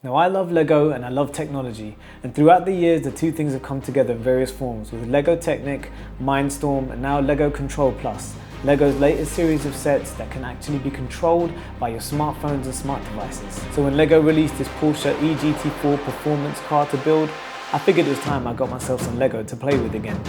Now I love Lego and I love technology, and throughout the years the two things have come together in various forms with Lego Technic, Mindstorm and now Lego Control Plus, Lego's latest series of sets that can actually be controlled by your smartphones and smart devices. So when Lego released this Porsche GT4 performance car to build, I figured it was time I got myself some Lego to play with again.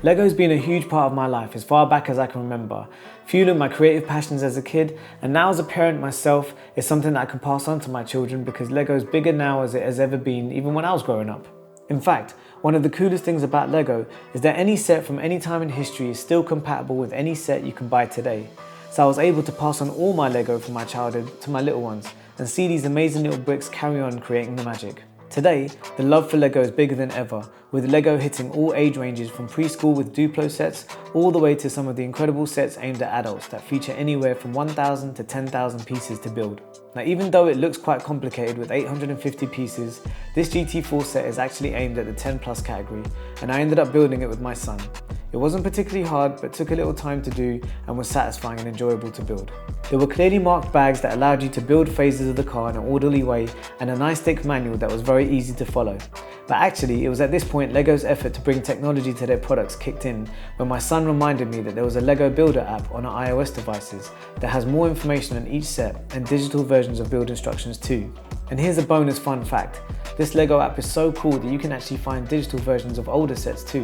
Lego's been a huge part of my life as far back as I can remember, fueling my creative passions as a kid, and now as a parent myself, it's something that I can pass on to my children because Lego's bigger now as it has ever been, even when I was growing up. In fact, one of the coolest things about Lego is that any set from any time in history is still compatible with any set you can buy today. So I was able to pass on all my Lego from my childhood to my little ones and see these amazing little bricks carry on creating the magic. Today, the love for Lego is bigger than ever, with Lego hitting all age ranges from preschool with Duplo sets all the way to some of the incredible sets aimed at adults that feature anywhere from 1,000 to 10,000 pieces to build. Now even though it looks quite complicated with 850 pieces, this GT4 set is actually aimed at the 10 plus category, and I ended up building it with my son. It wasn't particularly hard, but took a little time to do and was satisfying and enjoyable to build. There were clearly marked bags that allowed you to build phases of the car in an orderly way and a nice thick manual that was very easy to follow. But actually, it was at this point Lego's effort to bring technology to their products kicked in when my son reminded me that there was a Lego Builder app on our iOS devices that has more information on each set and digital versions of build instructions too. And here's a bonus fun fact. This Lego app is so cool that you can actually find digital versions of older sets too.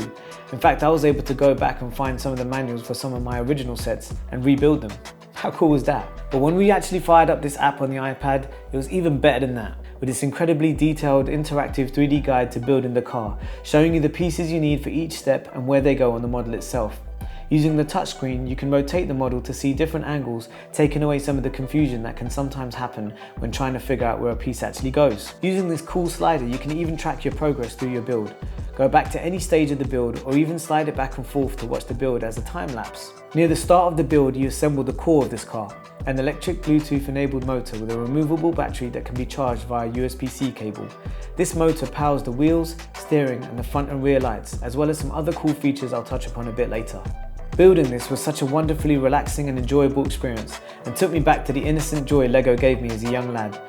In fact, I was able to go back and find some of the manuals for some of my original sets and rebuild them. How cool was that? But when we actually fired up this app on the iPad, it was even better than that, with this incredibly detailed interactive 3D guide to building the car, showing you the pieces you need for each step and where they go on the model itself. Using the touchscreen, you can rotate the model to see different angles, taking away some of the confusion that can sometimes happen when trying to figure out where a piece actually goes. Using this cool slider, you can even track your progress through your build. Go back to any stage of the build or even slide it back and forth to watch the build as a time lapse. Near the start of the build, you assemble the core of this car, an electric Bluetooth enabled motor with a removable battery that can be charged via USB-C cable. This motor powers the wheels, steering and the front and rear lights, as well as some other cool features I'll touch upon a bit later. Building this was such a wonderfully relaxing and enjoyable experience and took me back to the innocent joy Lego gave me as a young lad.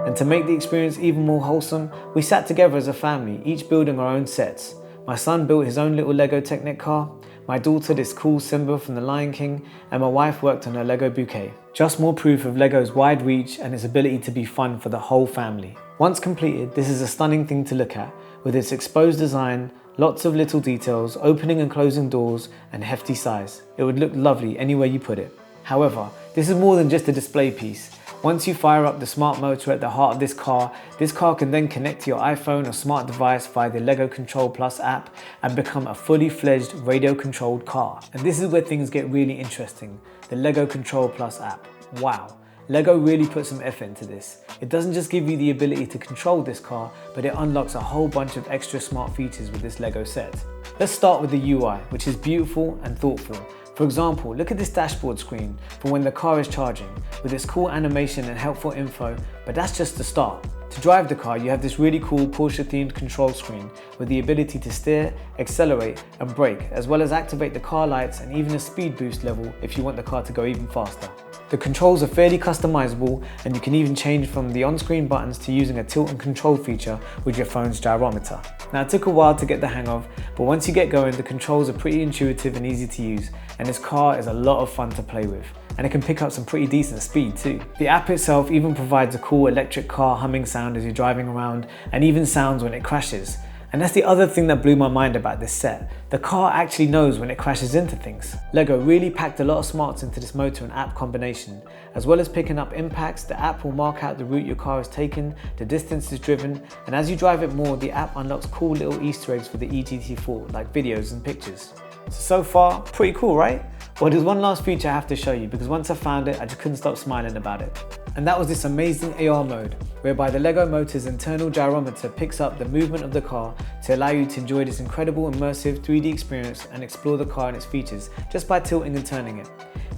And to make the experience even more wholesome, we sat together as a family, each building our own sets. My son built his own little Lego Technic car, my daughter this cool Simba from the Lion King, and my wife worked on her Lego bouquet. Just more proof of Lego's wide reach and its ability to be fun for the whole family. Once completed, this is a stunning thing to look at, with its exposed design, lots of little details, opening and closing doors, and hefty size. It would look lovely anywhere you put it. However, this is more than just a display piece. Once you fire up the smart motor at the heart of this car can then connect to your iPhone or smart device via the Lego Control Plus app and become a fully fledged radio controlled car. And this is where things get really interesting, the Lego Control Plus app. Wow, Lego really put some effort into this. It doesn't just give you the ability to control this car, but it unlocks a whole bunch of extra smart features with this Lego set. Let's start with the UI, which is beautiful and thoughtful. For example, look at this dashboard screen for when the car is charging, with its cool animation and helpful info, but that's just the start. To drive the car, you have this really cool Porsche themed control screen with the ability to steer, accelerate and brake, as well as activate the car lights and even a speed boost level if you want the car to go even faster. The controls are fairly customizable and you can even change from the on-screen buttons to using a tilt and control feature with your phone's gyrometer. Now it took a while to get the hang of, but once you get going, the controls are pretty intuitive and easy to use, and this car is a lot of fun to play with. And it can pick up some pretty decent speed too. The app itself even provides a cool electric car humming sound as you're driving around, and even sounds when it crashes. And that's the other thing that blew my mind about this set. The car actually knows when it crashes into things. LEGO really packed a lot of smarts into this motor and app combination. As well as picking up impacts, the app will mark out the route your car has taken, the distance is driven, and as you drive it more, the app unlocks cool little Easter eggs for the GT4, like videos and pictures. So far, pretty cool, right? Well, there's one last feature I have to show you because once I found it, I just couldn't stop smiling about it. And that was this amazing AR mode, whereby the LEGO motor's internal gyrometer picks up the movement of the car to allow you to enjoy this incredible immersive 3D experience and explore the car and its features just by tilting and turning it.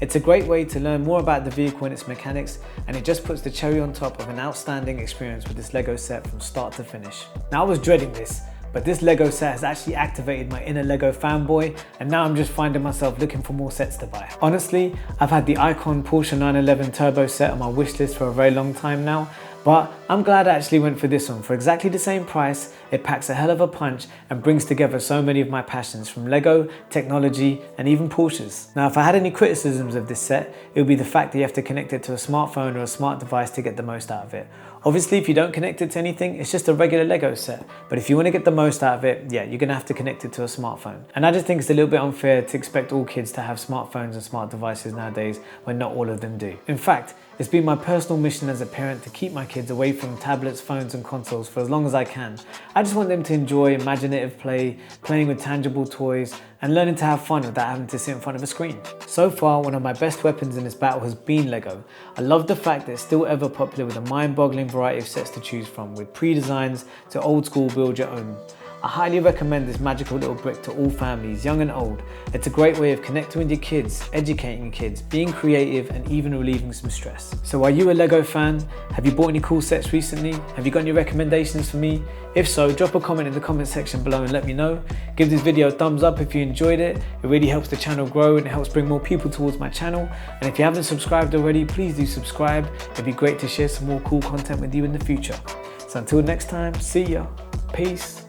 It's a great way to learn more about the vehicle and its mechanics, and it just puts the cherry on top of an outstanding experience with this LEGO set from start to finish. Now I was dreading this, but this LEGO set has actually activated my inner LEGO fanboy, and now I'm just finding myself looking for more sets to buy. Honestly, I've had the Icon Porsche 911 Turbo set on my wish list for a very long time now, but I'm glad I actually went for this one. For exactly the same price, it packs a hell of a punch and brings together so many of my passions from LEGO, technology, and even Porsches. Now, if I had any criticisms of this set, it would be the fact that you have to connect it to a smartphone or a smart device to get the most out of it. Obviously, if you don't connect it to anything, it's just a regular LEGO set. But if you want to get the most out of it, yeah, you're gonna have to connect it to a smartphone. And I just think it's a little bit unfair to expect all kids to have smartphones and smart devices nowadays when not all of them do. In fact, it's been my personal mission as a parent to keep my kids away from tablets, phones and consoles for as long as I can. I just want them to enjoy imaginative play, playing with tangible toys, and learning to have fun without having to sit in front of a screen. So far, one of my best weapons in this battle has been LEGO. I love the fact that it's still ever popular with a mind-boggling variety of sets to choose from, with pre-designs to old school build your own. I highly recommend this magical little brick to all families, young and old. It's a great way of connecting with your kids, educating your kids, being creative, and even relieving some stress. So are you a LEGO fan? Have you bought any cool sets recently? Have you got any recommendations for me? If so, drop a comment in the comment section below and let me know. Give this video a thumbs up if you enjoyed it. It really helps the channel grow and it helps bring more people towards my channel. And if you haven't subscribed already, please do subscribe. It'd be great to share some more cool content with you in the future. So until next time, see ya. Peace.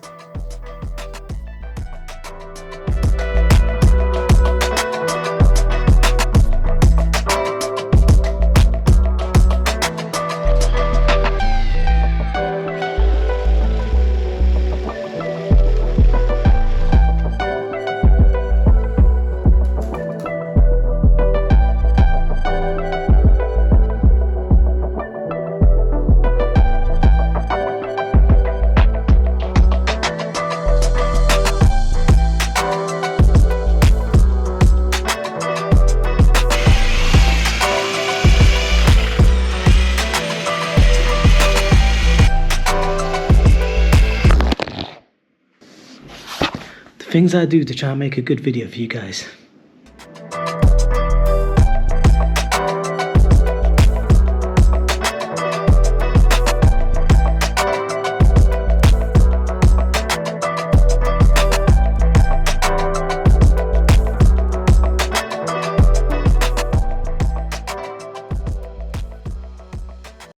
Things I do to try and make a good video for you guys.